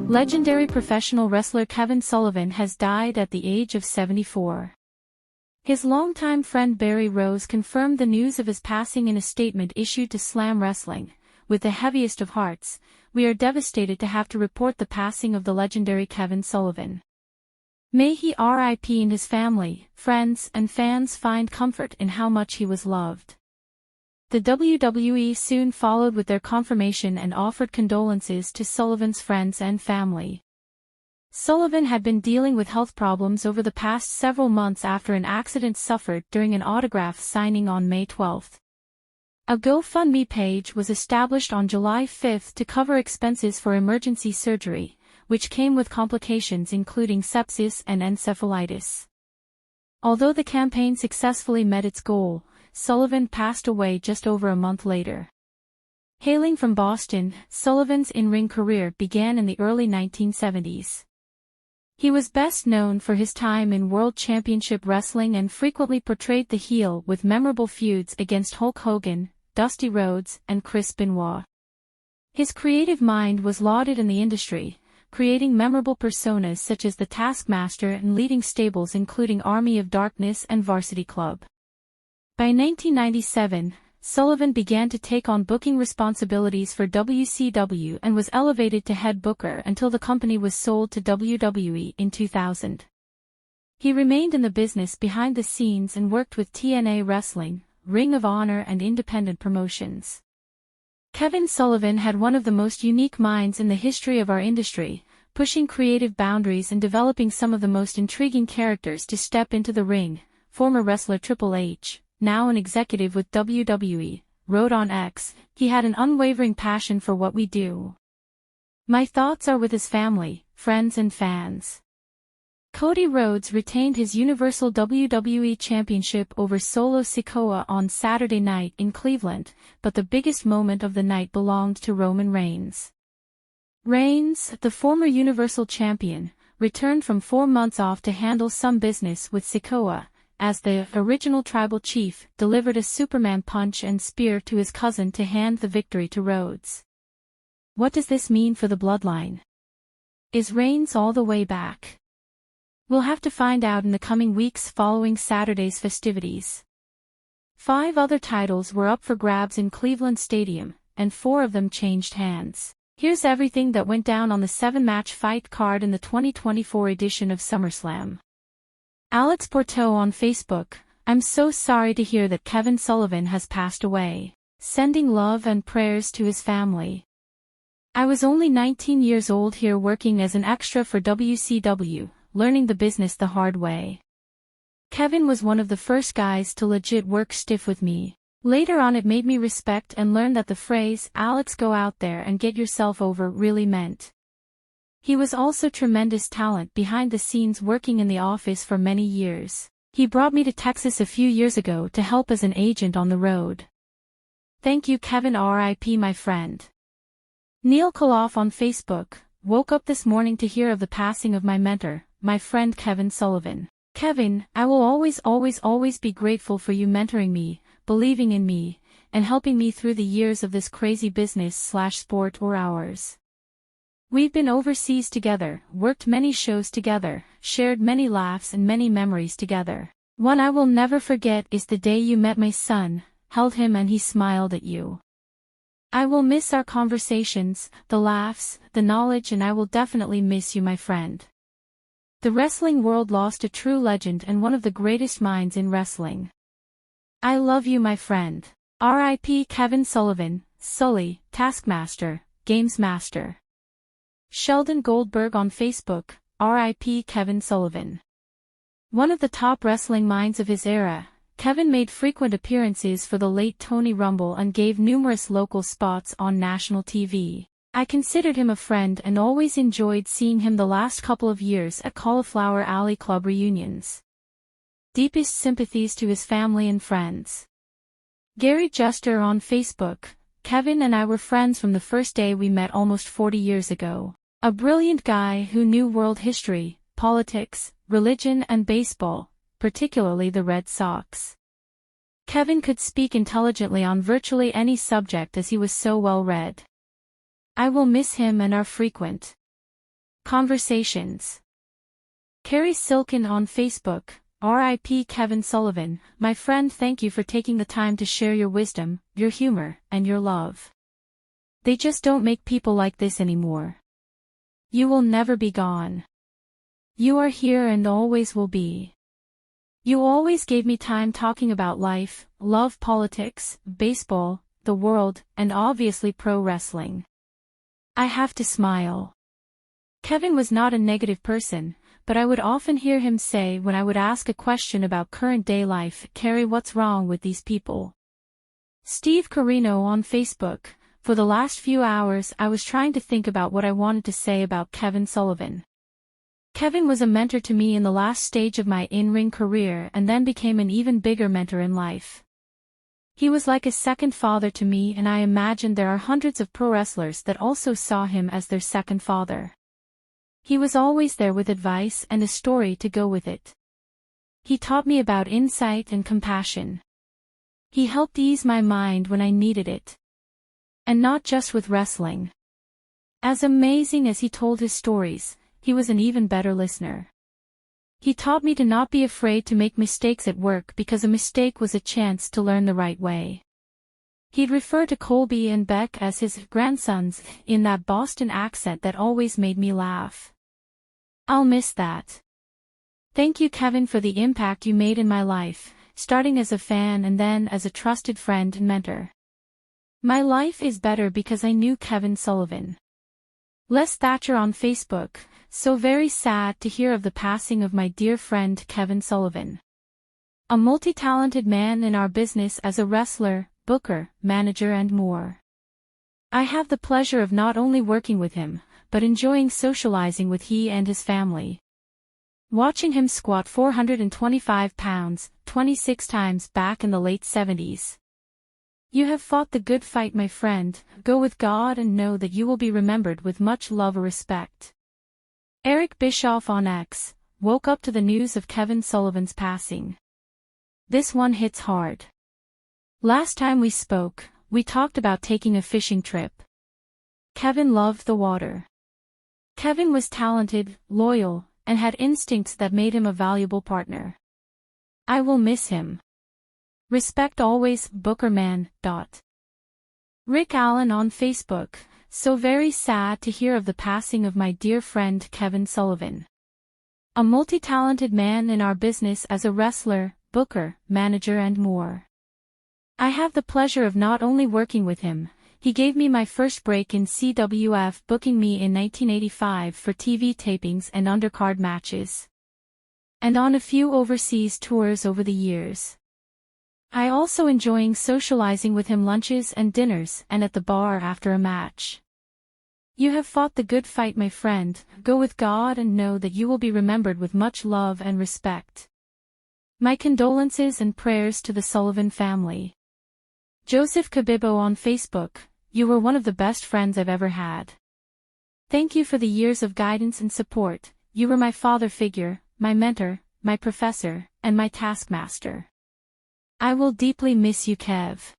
Legendary professional wrestler Kevin Sullivan has died at the age of 74. His longtime friend Barry Rose confirmed the news of his passing in a statement issued to Slam Wrestling. With the heaviest of hearts, we are devastated to have to report the passing of the legendary Kevin Sullivan. May he R.I.P. and his family, friends, and fans find comfort in how much he was loved. The WWE soon followed with their confirmation and offered condolences to Sullivan's friends and family. Sullivan had been dealing with health problems over the past several months after an accident suffered during an autograph signing on May 12. A GoFundMe page was established on July 5 to cover expenses for emergency surgery, which came with complications including sepsis and encephalitis. Although the campaign successfully met its goal, Sullivan passed away just over a month later. Hailing from Boston, Sullivan's in-ring career began in the early 1970s. He was best known for his time in World Championship Wrestling and frequently portrayed the heel with memorable feuds against Hulk Hogan, Dusty Rhodes, and Chris Benoit. His creative mind was lauded in the industry, creating memorable personas such as the Taskmaster and leading stables including Army of Darkness and Varsity Club. By 1997, Sullivan began to take on booking responsibilities for WCW and was elevated to head booker until the company was sold to WWE in 2000. He remained in the business behind the scenes and worked with TNA Wrestling, Ring of Honor and independent promotions. Kevin Sullivan had one of the most unique minds in the history of our industry, pushing creative boundaries and developing some of the most intriguing characters to step into the ring. Former wrestler Triple H, now an executive with WWE, wrote on X, "He had an unwavering passion for what we do. My thoughts are with his family, friends and fans." Cody Rhodes retained his Universal WWE Championship over Solo Sikoa on Saturday night in Cleveland, but the biggest moment of the night belonged to Roman Reigns. Reigns, the former Universal Champion, returned from 4 months off to handle some business with Sikoa, as the original tribal chief delivered a Superman punch and spear to his cousin to hand the victory to Rhodes. What does this mean for the bloodline? Is Reigns all the way back? We'll have to find out in the coming weeks following Saturday's festivities. 5 other titles were up for grabs in Cleveland Stadium, and 4 of them changed hands. Here's everything that went down on the 7-match fight card in the 2024 edition of SummerSlam. Alex Porto on Facebook, "I'm so sorry to hear that Kevin Sullivan has passed away. Sending love and prayers to his family. I was only 19 years old here working as an extra for WCW, learning the business the hard way. Kevin was one of the first guys to legit work stiff with me. Later on it made me respect and learn that the phrase, 'Alex, go out there and get yourself over,' really meant." He was also tremendous talent behind the scenes working in the office for many years. He brought me to Texas a few years ago to help as an agent on the road. Thank you Kevin, R.I.P. my friend. Neil Koloff on Facebook, "Woke up this morning to hear of the passing of my mentor, my friend Kevin Sullivan. Kevin, I will always be grateful for you mentoring me, believing in me, and helping me through the years of this crazy business/sport or ours. We've been overseas together, worked many shows together, shared many laughs and many memories together. One I will never forget is the day you met my son, held him and he smiled at you. I will miss our conversations, the laughs, the knowledge, and I will definitely miss you my friend. The wrestling world lost a true legend and one of the greatest minds in wrestling. I love you my friend. R.I.P. Kevin Sullivan, Sully, Taskmaster, Games Master." Sheldon Goldberg on Facebook, "R.I.P. Kevin Sullivan. One of the top wrestling minds of his era, Kevin made frequent appearances for the late Tony Rumble and gave numerous local spots on national TV. I considered him a friend and always enjoyed seeing him the last couple of years at Cauliflower Alley Club reunions. Deepest sympathies to his family and friends." Gary Juster on Facebook, "Kevin and I were friends from the first day we met almost 40 years ago. A brilliant guy who knew world history, politics, religion and baseball, particularly the Red Sox. Kevin could speak intelligently on virtually any subject as he was so well read. I will miss him and our frequent Conversations. Carrie Silkin on Facebook, RIP Kevin Sullivan, my friend, thank you for taking the time to share your wisdom, your humor, and your love. They just don't make people like this anymore. You will never be gone. You are here and always will be. You always gave me time talking about life, love, politics, baseball, the world, and obviously pro wrestling. I have to smile. Kevin was not a negative person, but I would often hear him say when I would ask a question about current day life, Carrie, what's wrong with these people? Steve Carino on Facebook, for the last few hours I was trying to think about what I wanted to say about Kevin Sullivan. Kevin was a mentor to me in the last stage of my in-ring career and then became an even bigger mentor in life. He was like a second father to me, and I imagine there are hundreds of pro wrestlers that also saw him as their second father. He was always there with advice and a story to go with it. He taught me about insight and compassion. He helped ease my mind when I needed it. And not just with wrestling. As amazing as he told his stories, he was an even better listener. He taught me to not be afraid to make mistakes at work because a mistake was a chance to learn the right way. He'd refer to Colby and Beck as his grandsons in that Boston accent that always made me laugh. I'll miss that. Thank you, Kevin, for the impact you made in my life, starting as a fan and then as a trusted friend and mentor. My life is better because I knew Kevin Sullivan. Les Thatcher on Facebook, so very sad to hear of the passing of my dear friend Kevin Sullivan. A multi-talented man in our business as a wrestler, booker, manager and more. I have the pleasure of not only working with him, but enjoying socializing with he and his family. Watching him squat 425 pounds, 26 times back in the late 70s. You have fought the good fight, my friend, go with God and know that you will be remembered with much love or respect. Eric Bischoff on X, woke up to the news of Kevin Sullivan's passing. This one hits hard. Last time we spoke, we talked about taking a fishing trip. Kevin loved the water. Kevin was talented, loyal, and had instincts that made him a valuable partner. I will miss him. Respect always, Bookerman. Rick Allen on Facebook, so very sad to hear of the passing of my dear friend Kevin Sullivan. A multi-talented man in our business as a wrestler, booker, manager and more. I have the pleasure of not only working with him, he gave me my first break in CWF, booking me in 1985 for TV tapings and undercard matches. And on a few overseas tours over the years. I also enjoying socializing with him, lunches and dinners and at the bar after a match. You have fought the good fight, my friend, go with God and know that you will be remembered with much love and respect. My condolences and prayers to the Sullivan family. Joseph Kabibo on Facebook, you were one of the best friends I've ever had. Thank you for the years of guidance and support, you were my father figure, my mentor, my professor, and my taskmaster. I will deeply miss you, Kev.